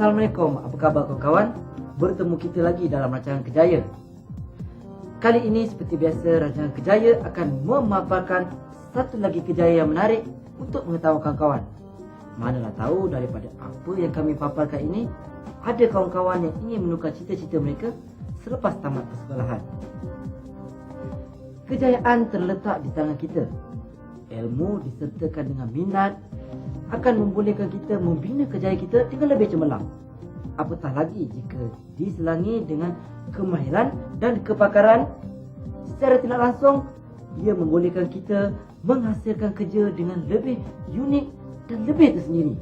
Assalamualaikum, apa khabar kawan-kawan? Bertemu kita lagi dalam rancangan Kejaya. Kali ini seperti biasa, rancangan Kejaya akan memaparkan satu lagi kejayaan yang menarik untuk mengetahukan kawan. Manalah tahu daripada apa yang kami paparkan ini, ada kawan-kawan yang ingin menukar cita-cita mereka selepas tamat persekolahan. Kejayaan terletak di tangan kita. Ilmu disertakan dengan minat akan membolehkan kita membina kejayaan kita dengan lebih cemerlang. Apatah lagi jika diselangi dengan kemahiran dan kepakaran, secara tidak langsung ia membolehkan kita menghasilkan kerja dengan lebih unik dan lebih tersendiri.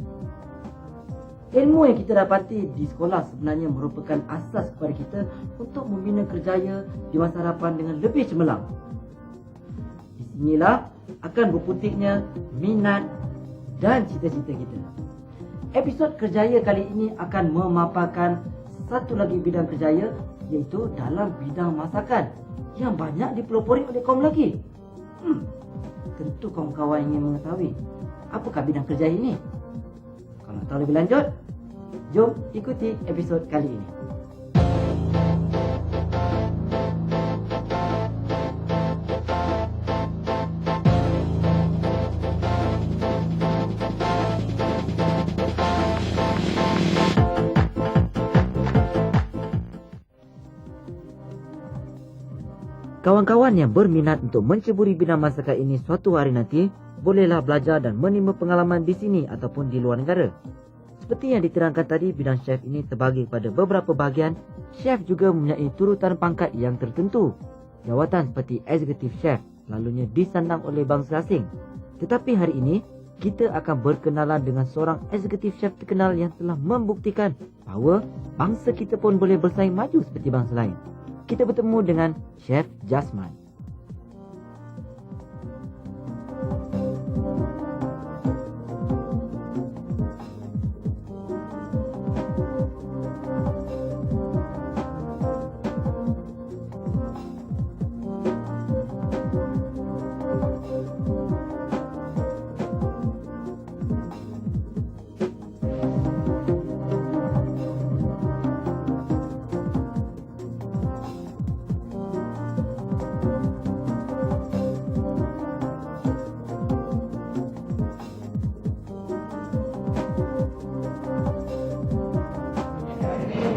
Ilmu yang kita dapati di sekolah sebenarnya merupakan asas kepada kita untuk membina kerjaya di masa hadapan dengan lebih cemerlang. Di sinilah akan berputiknya minat dan cita-cita kita. Episod Kerjaya kali ini akan memaparkan satu lagi bidang kerjaya, iaitu dalam bidang masakan yang banyak dipelopori oleh kaum lelaki. Tentu kawan-kawan ingin mengetahui apakah bidang kerjaya ini. Kalau nak tahu lebih lanjut, jom ikuti episod kali ini. Kawan-kawan yang berminat untuk menceburi bidang masakan ini suatu hari nanti, bolehlah belajar dan menimba pengalaman di sini ataupun di luar negara. Seperti yang diterangkan tadi, bidang chef ini terbagi pada beberapa bahagian. Chef juga mempunyai turutan pangkat yang tertentu. Jawatan seperti Executive Chef selalunya disandang oleh bangsa asing. Tetapi hari ini, kita akan berkenalan dengan seorang Executive Chef terkenal yang telah membuktikan bahawa bangsa kita pun boleh bersaing maju seperti bangsa lain. Kita bertemu dengan Chef Jasman.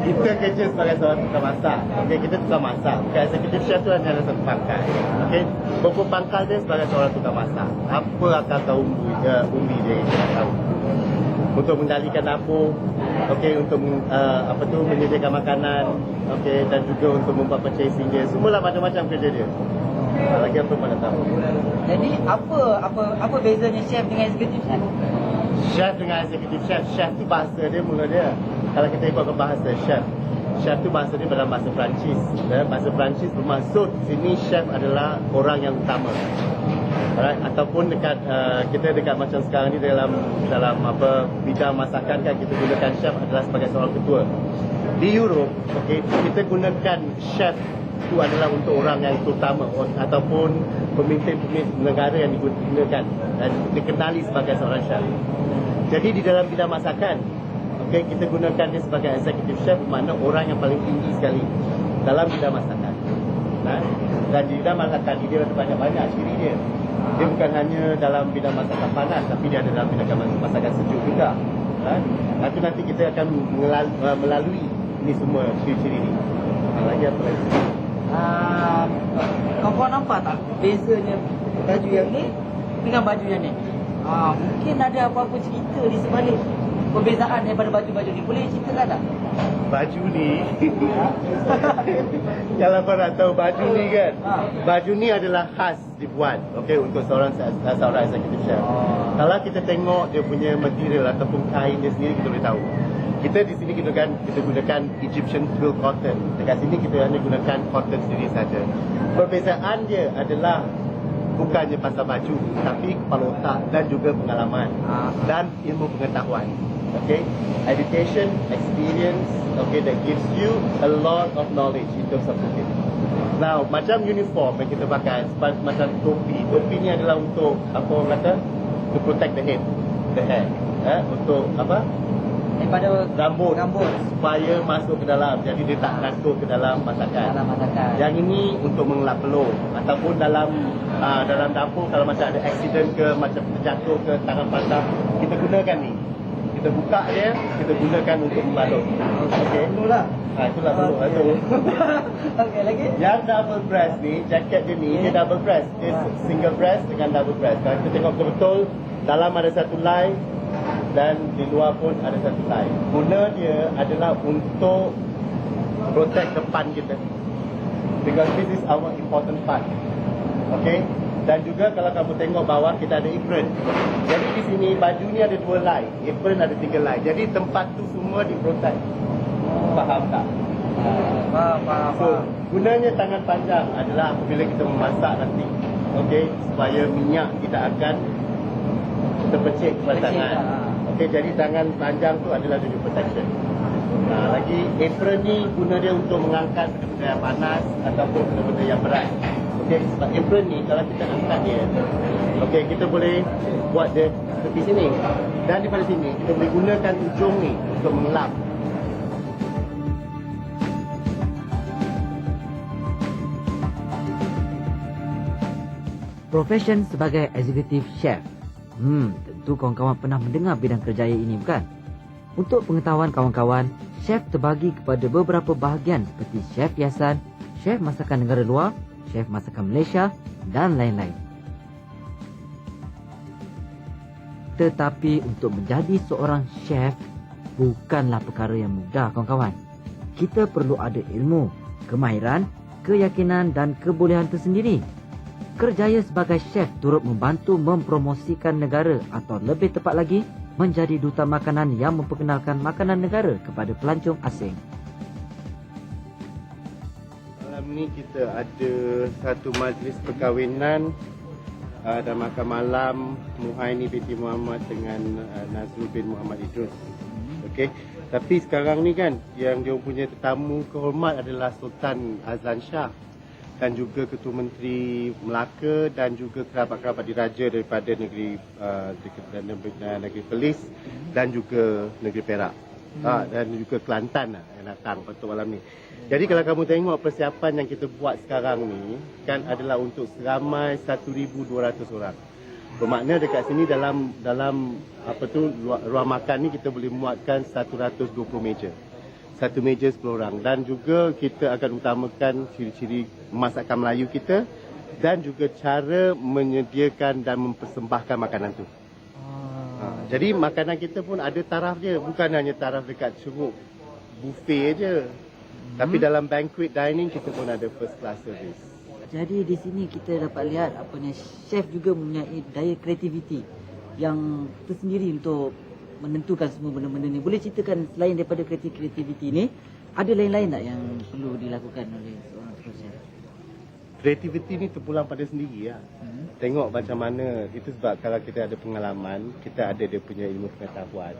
Kita kerja sebagai seorang tukang masak. Okey, kita tukang masak. Bukan executive chef tu hanya ada satu pangkat. Okey, berapa pangkat dia sebagai seorang tukang masak. Apa akar umbi dia kita tahu. Untuk mengendalikan dapur, okey, untuk menyediakan makanan, okey, dan juga untuk membuat purchasing dia. Semualah macam-macam kerja dia. Lagi apa mana tahu. Jadi apa bezanya chef dengan executive chef? Chef dengan executive chef, chef tu bahasa dia mula dia. Kalau kita ikut bahasa chef, chef tu bahasa dia dalam bahasa Perancis. Dalam bahasa Perancis bermaksud sini chef adalah orang yang utama. Alright, ataupun dekat kita dekat macam sekarang ni dalam bidang masakan kan kita gunakan chef adalah sebagai seorang ketua. Di Europe, okey, kita gunakan chef itu adalah untuk orang yang terutama ataupun pemimpin-pemimpin negara yang digunakan dan dikenali sebagai seorang chef. Jadi di dalam bidang masakan, okey, kita gunakan dia sebagai executive chef, bermakna orang yang paling tinggi sekali dalam bidang masakan. Dan di bidang masakan ini dia ada banyak-banyak ciri dia. Dia bukan hanya dalam bidang masakan panas, tapi dia ada dalam bidang masakan sejuk juga. Itu nanti kita akan melalui ini semua ciri-ciri ni. Lagi apa lagi? Kau nampak tak bezanya baju yang ni dengan baju yang ni? Mungkin ada apa-apa cerita di sebalik perbezaan daripada baju-baju ni? Boleh ceritakan tak? Baju ni kalau kau nak tahu baju ni kan, baju ni adalah khas dibuat untuk seorang executive chef. Kalau kita tengok dia punya material ataupun kain dia sendiri, kita boleh tahu. Kita di sini kita gunakan Egyptian twill cotton. Dekat sini kita hanya gunakan cotton sendiri saja. Perbezaan dia adalah bukannya pasal baju, tapi kepala otak dan juga pengalaman dan ilmu pengetahuan. Education, experience, that gives you a lot of knowledge in terms of cooking. Now, macam uniform yang kita pakai, macam topi. Topi ni adalah untuk apa orang kata? To protect the hair. Untuk apa? Daripada rambut supaya masuk ke dalam, jadi dia tak masuk ke dalam masakan. Yang ini untuk mengelap peluh ataupun dalam dapur kalau macam ada accident ke, macam terjatuh ke tangan patah, kita gunakan ni. Kita buka dia, kita gunakan untuk membalut. Itulah peluh tu. Lagi. Yang double breast ni, jaket dia ni, dia double breast. Dia single breast dengan double breast. Kalau kita tengok betul-betul, dalam ada satu line dan di luar pun ada satu line. Guna dia adalah untuk protect depan kita, because this is our important part. Dan juga kalau kamu tengok bawah, kita ada apron. Jadi di sini baju ni ada 2 line, apron ada 3 line. Jadi tempat tu semua di-protect. Faham tak? Faham. So, gunanya tangan panjang adalah apabila kita memasak nanti, supaya minyak tidak akan terpecik kepada tangan. Jadi tangan panjang tu adalah jadi protection. Lagi apron ni guna dia untuk mengangkat benda-benda yang panas ataupun benda-benda yang berat. Sebab apron ni kalau kita angkat dia, kita boleh buat dia tepi sini. Dan daripada sini kita boleh gunakan ujung ni untuk mengelap. Profession sebagai executive chef. Tentu kawan-kawan pernah mendengar bidang kerjaya ini, bukan? Untuk pengetahuan kawan-kawan, chef terbagi kepada beberapa bahagian seperti chef hiasan, chef masakan negara luar, chef masakan Malaysia dan lain-lain. Tetapi untuk menjadi seorang chef bukanlah perkara yang mudah, kawan-kawan. Kita perlu ada ilmu, kemahiran, keyakinan dan kebolehan tersendiri. Kerjaya sebagai chef turut membantu mempromosikan negara atau lebih tepat lagi menjadi duta makanan yang memperkenalkan makanan negara kepada pelancong asing. Malam ni kita ada satu majlis perkahwinan dan makan malam Muhaini binti Muhammad dengan Nazrul bin Muhammad Idrus. Tapi sekarang ni kan yang dia punya tetamu kehormat adalah Sultan Azlan Shah dan juga Ketua Menteri Melaka dan juga kerabat-kerabat diraja daripada negeri Perlis dan juga negeri Perak dan juga Kelantan yang datang pada malam ni. Jadi kalau kamu tengok persiapan yang kita buat sekarang ni kan adalah untuk seramai 1,200 orang. Bermakna dekat sini dalam ruang makan ni kita boleh muatkan 120 meja. Satu meja 10 orang. Dan juga kita akan utamakan ciri-ciri masakan Melayu kita dan juga cara menyediakan dan mempersembahkan makanan tu. Jadi makanan kita pun ada taraf dia, bukan hanya taraf dekat curug buffet je. Tapi dalam banquet dining kita pun ada first class service. Jadi di sini kita dapat lihat chef juga mempunyai daya kreativiti yang tersendiri untuk menentukan semua benda-benda ni. Boleh ceritakan selain daripada kreativiti ni, ada lain-lain tak yang perlu dilakukan oleh seorang chef? Kreativiti ni terpulang pada sendiri lah. Tengok macam mana, itu sebab kalau kita ada pengalaman, kita ada dia punya ilmu pengetahuan.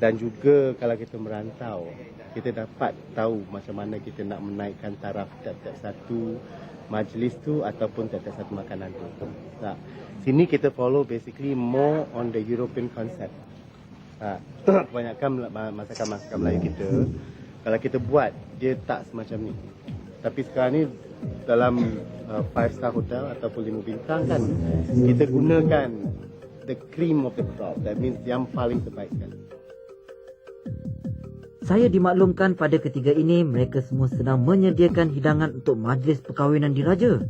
Dan juga kalau kita merantau, kita dapat tahu macam mana kita nak menaikkan taraf tiap-tiap satu majlis tu ataupun tiap-tiap satu makanan tu. Tak. Sini kita follow basically more on the European concept. Kebanyakan masakan-masakan Melayu kita, kalau kita buat, dia tak semacam ni. Tapi sekarang ni dalam 5-star hotel ataupun 5 bintang kan, kita gunakan the cream of the crop. That means yang paling terbaik kan. Saya dimaklumkan pada ketiga ini mereka semua sedang menyediakan hidangan untuk majlis perkahwinan diraja.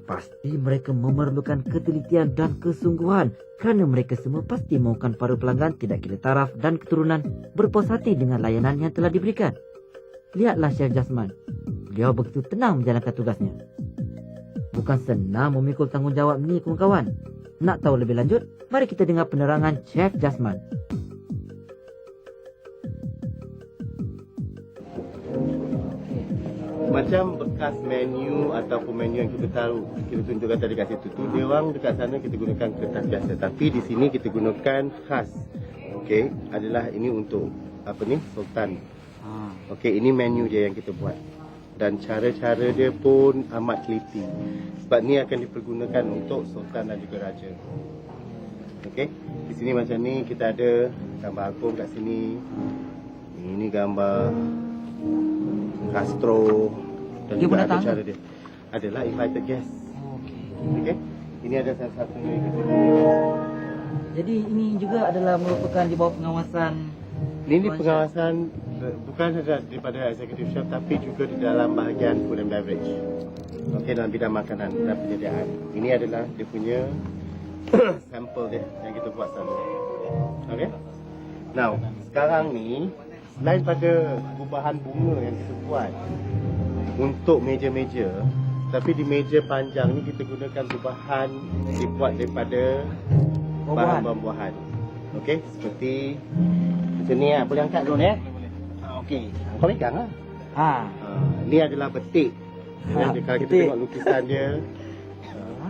Pasti mereka memerlukan ketelitian dan kesungguhan kerana mereka semua pasti mahukan para pelanggan tidak kira taraf dan keturunan berpuas hati dengan layanan yang telah diberikan. Lihatlah Chef Jasman. Beliau begitu tenang menjalankan tugasnya. Bukan senang memikul tanggungjawab ni kawan-kawan. Nak tahu lebih lanjut? Mari kita dengar penerangan Chef Jasman. Macam bekas menu ataupun menu yang kita tahu, kita tunjukkan tadi kat situ tu, dia orang dekat sana kita gunakan kertas biasa, tapi di sini kita gunakan khas. Okey, adalah ini untuk apa ni? Sultan. Okey, ini menu dia yang kita buat. Dan cara-cara dia pun amat teliti. Sebab ni akan dipergunakan untuk sultan dan juga raja. Okey, di sini macam ni kita ada gambar agung kat sini. Ini gambar Castro. Dan Dia juga pun ada datang cara dia. Adalah invited guest. Okey. Ini ada salah satu yang kita Jadi ini juga adalah merupakan di bawah pengawasan. Ini pengawasan bukan saja daripada executive chef tapi juga di dalam bahagian food and beverage. Okey, dalam bidang makanan dan penyediaan. Ini adalah dia punya sampel dia yang kita buat sana. Okey. Now, sekarang ni selain pada gubahan bunga yang kita buat untuk meja-meja, tapi di meja panjang ni kita gunakan gubahan dibuat daripada bahan buah-buahan. Okey, seperti macam ni lah. Boleh angkat dulu ya. Okey, kau pegang lah. Ni adalah betik. Kalau kita tengok lukisan dia,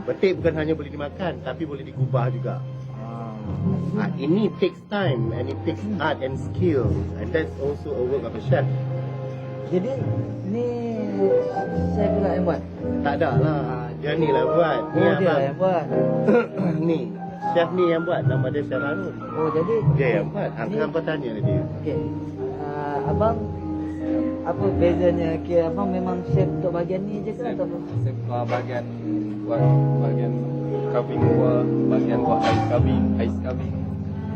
betik bukan hanya boleh dimakan tapi boleh digubah juga. Ini takes time and it takes art and skill, and that's also a work of a chef. Jadi ni chef pula yang buat? Tak ada lah, dia ni lah buat. Ni Dia abang. yang buat. Ni chef ni yang buat, nama dia Chef Harun. Jadi Dia yang buat. Hampa tanya lah dia. okey. Abang apa bezanya? Kira abang memang chef untuk bahagian ni je ke ataupun bahagian buat bahagian carving buah, bahagian buat ais carving.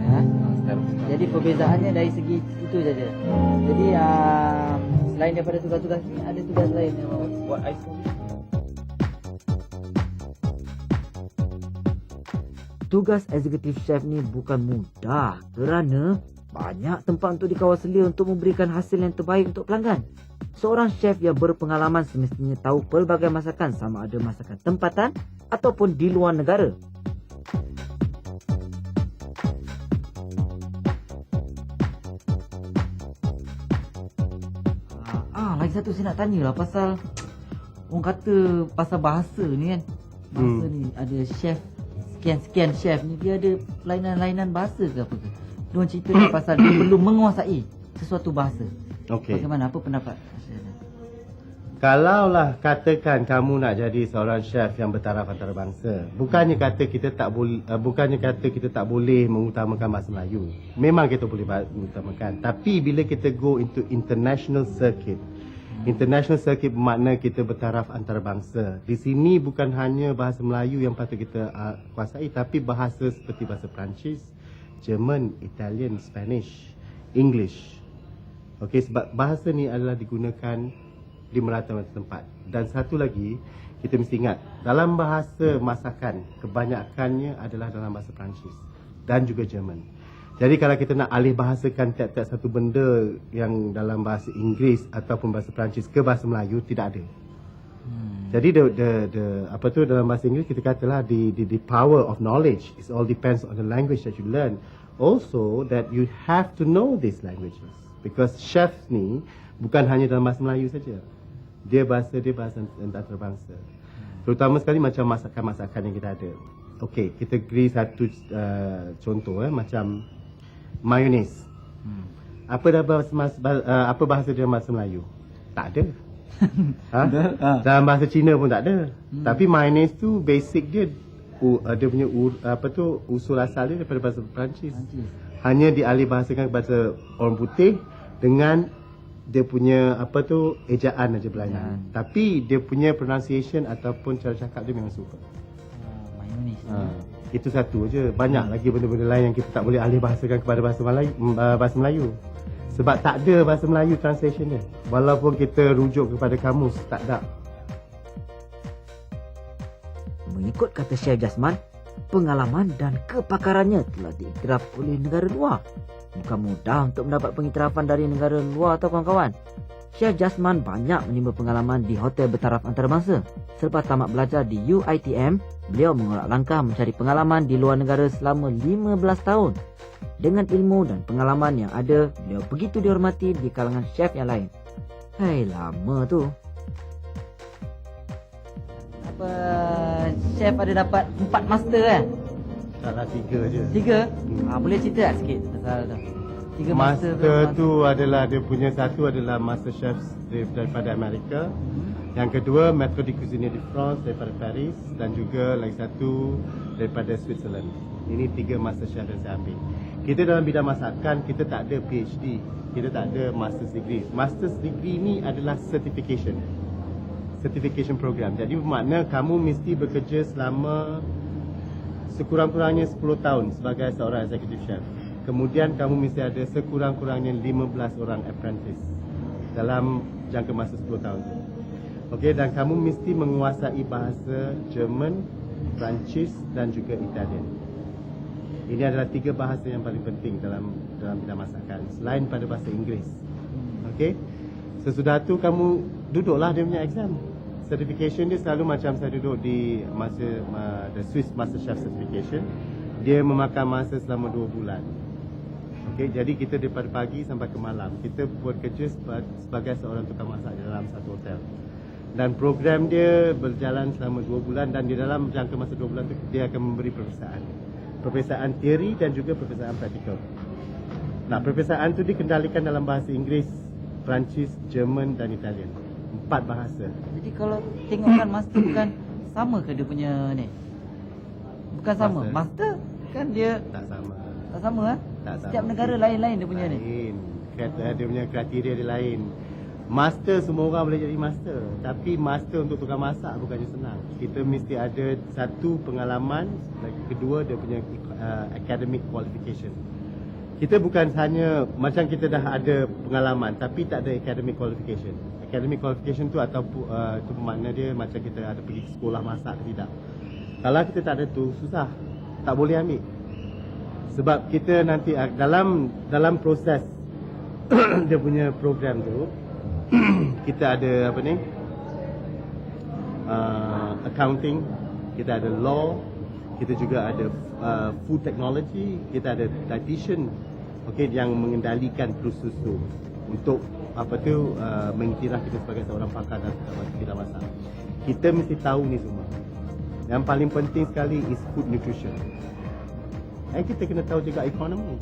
ya? Jadi perbezaannya dari segi itu saja. Jadi selain daripada tugas-tugas ni ada tugas lain yang abang buat? Buat ais carving. Tugas eksekutif chef ni bukan mudah kerana banyak tempat untuk dikawal selia untuk memberikan hasil yang terbaik untuk pelanggan. Seorang chef yang berpengalaman semestinya tahu pelbagai masakan, sama ada masakan tempatan ataupun di luar negara. Lagi satu saya nak tanya lah pasal orang kata pasal bahasa ni kan. Bahasa ni ada chef sekian-sekian chef ni dia ada lainan-lainan bahasa ke apa ke? Dia orang cerita ni pasal dia perlu menguasai sesuatu bahasa. Okey. Bagaimana? Apa pendapat? Kalaulah katakan kamu nak jadi seorang chef yang bertaraf antarabangsa, bukannya kata kita tak boleh mengutamakan bahasa Melayu. Memang kita boleh mengutamakan. Tapi bila kita go into international circuit bermakna kita bertaraf antarabangsa. Di sini bukan hanya bahasa Melayu yang patut kita kuasai, tapi bahasa seperti bahasa Perancis, German, Italian, Spanish, English. Okey, sebab bahasa ni adalah digunakan di merata-rata tempat. Dan satu lagi, kita mesti ingat, dalam bahasa masakan, kebanyakannya adalah dalam bahasa Perancis dan juga German. Jadi kalau kita nak alih bahasakan tiap-tiap satu benda yang dalam bahasa Inggeris ataupun bahasa Perancis ke bahasa Melayu, tidak ada. Jadi dalam bahasa Inggeris kita katalah the power of knowledge, it all depends on the language that you learn. Also that you have to know these languages, because chef ni bukan hanya dalam bahasa Melayu saja. Dia bahasa antarabangsa. Terutama sekali macam masakan-masakan yang kita ada. Okey, kita beri satu contoh macam mayonnaise. Apa bahasa dia bahasa Melayu? Tak ada. Dalam bahasa Cina pun tak ada. Tapi mayonnaise tu basic dia punya usul asal dia daripada bahasa Perancis. Hanya dialih bahasakan kepada orang putih dengan dia punya ejaan aja berlainan. Tapi dia punya pronunciation ataupun cara cakap dia memang super. Mayonnaise. Itu satu je. Banyak lagi benda-benda lain yang kita tak boleh alih bahasakan kepada bahasa Melayu. Sebab tak ada bahasa Melayu translation dia. Walaupun kita rujuk kepada kamus, tak ada. Mengikut kata Chef Jasman, pengalaman dan kepakarannya telah diiktiraf oleh negara luar. Bukan mudah untuk mendapat pengiktirafan dari negara luar atau kawan-kawan. Chef Jasman banyak menimba pengalaman di hotel bertaraf antarabangsa. Selepas tamat belajar di UiTM, beliau mengorak langkah mencari pengalaman di luar negara selama 15 tahun. Dengan ilmu dan pengalaman yang ada, beliau begitu dihormati di kalangan chef yang lain. Hai, lama tu. Apa chef ada dapat 4 master kan? Salah 3 je. 3? Boleh cerita tak sikit pasal tu? 3 Master tu adalah dia punya, satu adalah Master Chef daripada Amerika. Yang kedua Maître de Cuisine de France daripada Paris, dan juga lagi satu daripada Switzerland. Ini 3 Master Chef yang saya ambil. Kita dalam bidang masakan kita tak ada PhD, kita tak ada Master's Degree. Master's Degree ni adalah certification program. Jadi bermakna kamu mesti bekerja selama sekurang-kurangnya 10 tahun sebagai seorang executive chef. Kemudian kamu mesti ada sekurang-kurangnya 15 orang apprentice dalam jangka masa 10 tahun tu. Okey, dan kamu mesti menguasai bahasa Jerman, Perancis dan juga Italian. Ini adalah 3 bahasa yang paling penting dalam bidang masakan selain pada bahasa Inggeris. Okey. Sesudah tu kamu duduklah dia punya exam. Certification dia selalu macam saya duduk di the Swiss Master Chef Certification. Dia memakan masa selama 2 bulan. Okey, jadi kita daripada pagi sampai ke malam kita buat kerja sebagai seorang tukang masak di dalam satu hotel. Dan program dia berjalan selama 2 bulan, dan di dalam jangka masa 2 bulan tu dia akan memberi peperiksaan teori dan juga peperiksaan praktikal. Nah, peperiksaan tu dikendalikan dalam bahasa Inggeris, Perancis, Jerman dan Italian. 4 bahasa. Jadi kalau tengokkan master bukan sama ke dia punya ni? Bukan sama. Master kan dia Tak sama. tak sama ah? Tak sama. Setiap negara lain-lain dia punya ni. Lain. Dia punya kriteria dia lain. Master semua orang boleh jadi master, tapi master untuk tukang masak bukannya senang. Kita mesti ada satu pengalaman, kedua dia punya academic qualification. Kita bukan hanya macam kita dah ada pengalaman tapi tak ada academic qualification. Academic qualification tu atau tu bermakna dia macam kita ada pergi sekolah masak ke tidak. Kalau kita tak ada tu, susah. Tak boleh ambil. Sebab kita nanti dalam proses dia punya program tu kita ada apa ni? Accounting, kita ada law, kita juga ada food technology, kita ada dietitian, okey, yang mengendalikan proses tu untuk apa tu mengiktiraf kita sebagai seorang pakar dalam bidang masak. Kita mesti tahu ni semua. Yang paling penting sekali is food nutrition. Dan kita kena tahu juga ekonomi.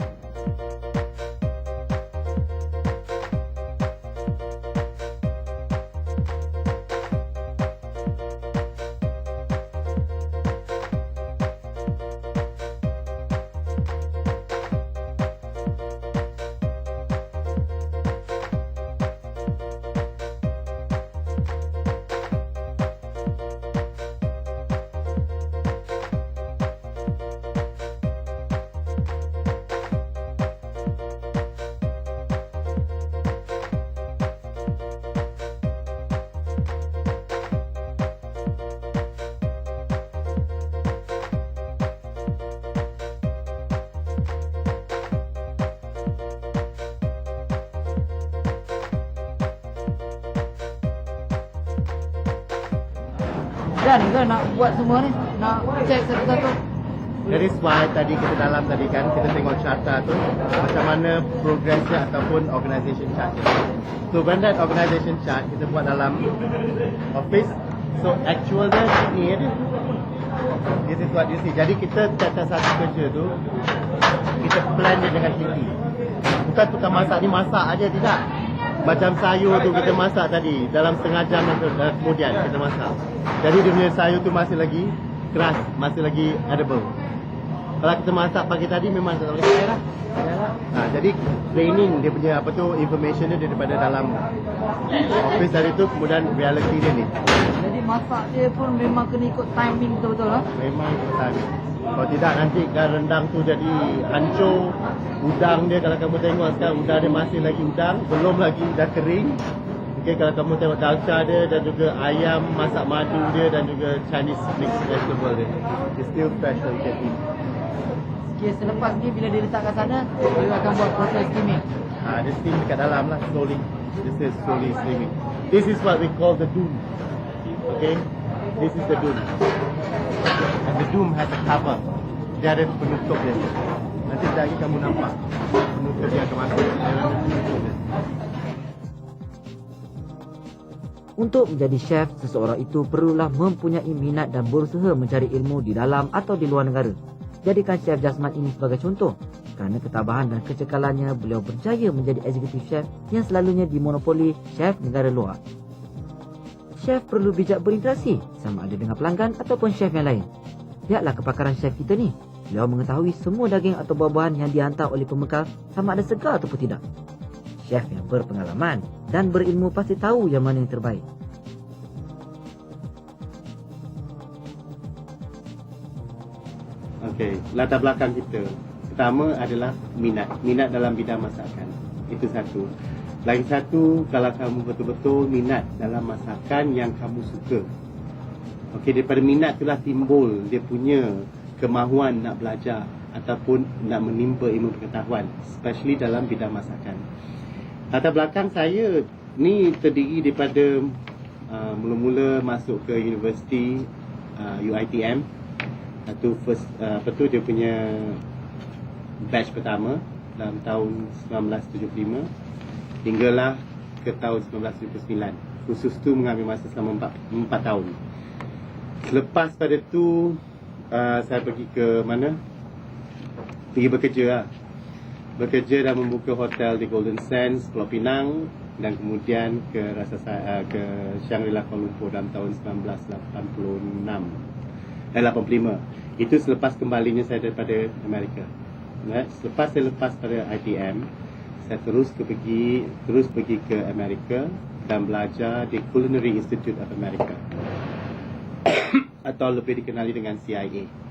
Dan ke nak buat semua ni? Nak cek satu-satu? Dari why tadi kita dalam tadi kan kita tengok charta tu macam mana progresnya ataupun organisation chart. So when that organisation chart kita buat dalam office, so actual dia ni ada. This is what you see. Jadi kita tiap-tiap satu kerja tu kita plan dia dengan teliti. Bukan tukang masak ni masak aja, tidak. Macam sayur tu kita masak tadi dalam setengah jam kemudian kita masak. Jadi dia punya sayur tu masih lagi keras, masih lagi edible. Kalau kita masak pagi tadi memang tak boleh pakai lah. Jadi training dia punya apa tu information dia daripada dalam office hari tu, kemudian reality dia ni. Jadi masak dia pun memang kena ikut timing betul-betul lah. Memang ikut timing. Kalau tidak nanti kan rendang tu jadi hancur. Udang dia kalau kamu tengok sekarang udang dia masih lagi udang, belum lagi dah kering. Okay, kalau kamu tengok dalca dia dan juga ayam masak madu dia dan juga Chinese mixed vegetable dia. It's still fresh so you can eat. Okay, selepas ni bila diletak kat sana, dia akan buat proses steaming. Dia steam dekat dalam lah, slowly. This is slowly steaming. This is what we call the doom. Okay, this is the doom. And the doom has a cover. Dia ada penutup dia. Nanti sekejap lagi kamu nampak penutup dia akan masuk. Penutup dia. Untuk menjadi chef, seseorang itu perlulah mempunyai minat dan berusaha mencari ilmu di dalam atau di luar negara. Jadikan Chef Jasman ini sebagai contoh. Kerana ketabahan dan kecekalannya, beliau berjaya menjadi eksekutif chef yang selalunya dimonopoli chef negara luar. Chef perlu bijak berinteraksi, sama ada dengan pelanggan ataupun chef yang lain. Lihatlah kepakaran chef kita ni. Beliau mengetahui semua daging atau buah-buahan yang dihantar oleh pembekal sama ada segar ataupun tidak. Chef yang berpengalaman dan berilmu pasti tahu yang mana yang terbaik. Okey, latar belakang kita. Pertama adalah minat. Minat dalam bidang masakan. Itu satu. Lagi satu, kalau kamu betul-betul minat dalam masakan yang kamu suka. Okey, daripada minat itulah timbul dia punya kemahuan nak belajar ataupun nak menimba ilmu pengetahuan, especially dalam bidang masakan. Latar belakang saya ni terdiri daripada mula-mula masuk ke universiti UiTM. Dia punya batch pertama dalam tahun 1975 hinggalah ke tahun 1979. Khusus tu mengambil masa selama 4 tahun. Selepas pada tu saya pergi ke mana? Pergi bekerja lah. Bekerja dan membuka hotel di Golden Sands, Pulau Pinang, dan kemudian ke Shangri-La Kuala Lumpur dalam tahun 1985. Itu selepas kembalinya saya daripada Amerika. Selepas saya lepas pada ITM, saya terus pergi ke Amerika dan belajar di Culinary Institute of America atau lebih dikenali dengan CIA.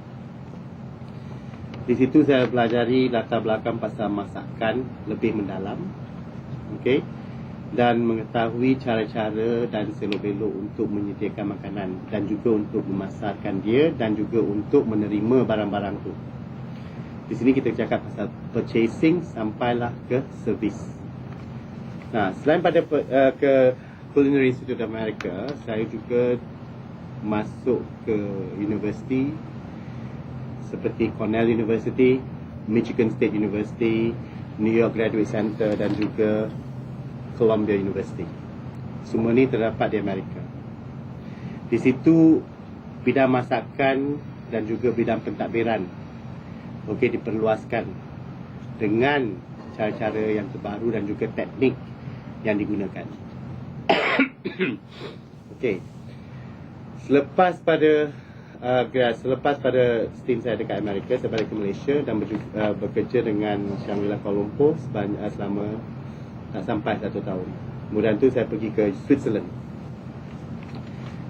Di situ saya pelajari latar belakang pasal masakan lebih mendalam, okey, dan mengetahui cara-cara dan selok-belok untuk menyediakan makanan dan juga untuk memasarkan dia dan juga untuk menerima barang-barang tu. Di sini kita cakap pasal purchasing sampailah ke servis. Nah, selain pada ke Culinary Institute of America, saya juga masuk ke universiti seperti Cornell University, Michigan State University, New York Graduate Center dan juga Columbia University. Semua ni terdapat di Amerika. Di situ bidang masakan dan juga bidang pentadbiran diperluaskan dengan cara-cara yang terbaru dan juga teknik yang digunakan. Selepas pada stint saya dekat Amerika, saya balik ke Malaysia dan bekerja dengan Shangri-La Kuala Lumpur selama tak sampai 1 tahun. Kemudian tu saya pergi ke Switzerland.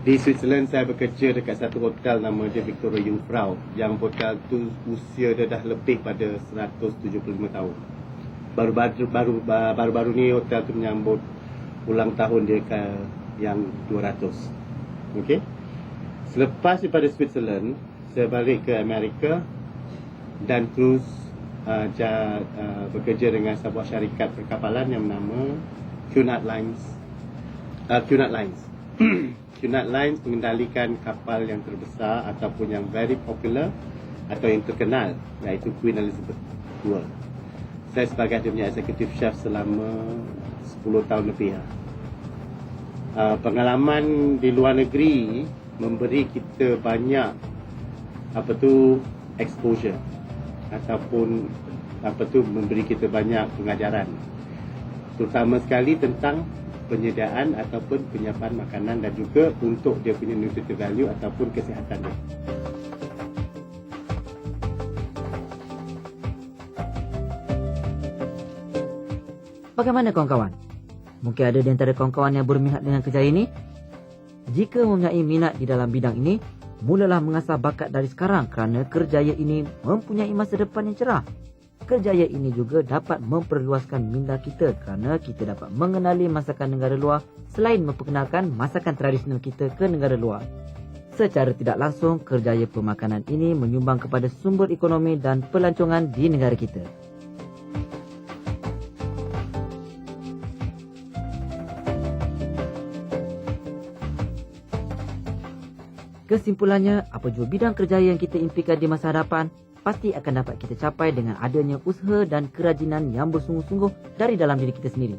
Di Switzerland saya bekerja dekat satu hotel nama dia Victoria Jungfrau. Yang hotel tu usia dia dah lebih pada 175 tahun. Baru-baru ni hotel tu menyambut ulang tahun dia ke yang 200. Okey. Selepas daripada Switzerland, saya balik ke Amerika dan terus bekerja dengan sebuah syarikat perkapalan yang bernama Cunard Lines. Cunard Lines mengendalikan kapal yang terbesar ataupun yang very popular atau yang terkenal, iaitu Queen Elizabeth II. Saya sebagai dia punya executive chef selama 10 tahun lebih. Pengalaman di luar negeri memberi kita banyak exposure ataupun memberi kita banyak pengajaran, terutama sekali tentang penyediaan ataupun penyiapan makanan dan juga untuk dia punya nutritive value ataupun kesihatan dia. Bagaimana kawan-kawan? Mungkin ada di antara kawan-kawan yang berminat dengan kerja ini? Jika mempunyai minat di dalam bidang ini, mulalah mengasah bakat dari sekarang kerana kerjaya ini mempunyai masa depan yang cerah. Kerjaya ini juga dapat memperluaskan minda kita kerana kita dapat mengenali masakan negara luar selain memperkenalkan masakan tradisional kita ke negara luar. Secara tidak langsung, kerjaya pemakanan ini menyumbang kepada sumber ekonomi dan pelancongan di negara kita. Kesimpulannya, apa jua bidang kerjaya yang kita impikan di masa hadapan, pasti akan dapat kita capai dengan adanya usaha dan kerajinan yang bersungguh-sungguh dari dalam diri kita sendiri.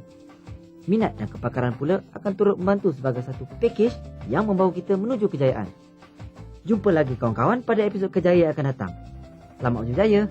Minat dan kepakaran pula akan turut membantu sebagai satu pakej yang membawa kita menuju kejayaan. Jumpa lagi kawan-kawan pada episod kejayaan akan datang. Selamat berjaya!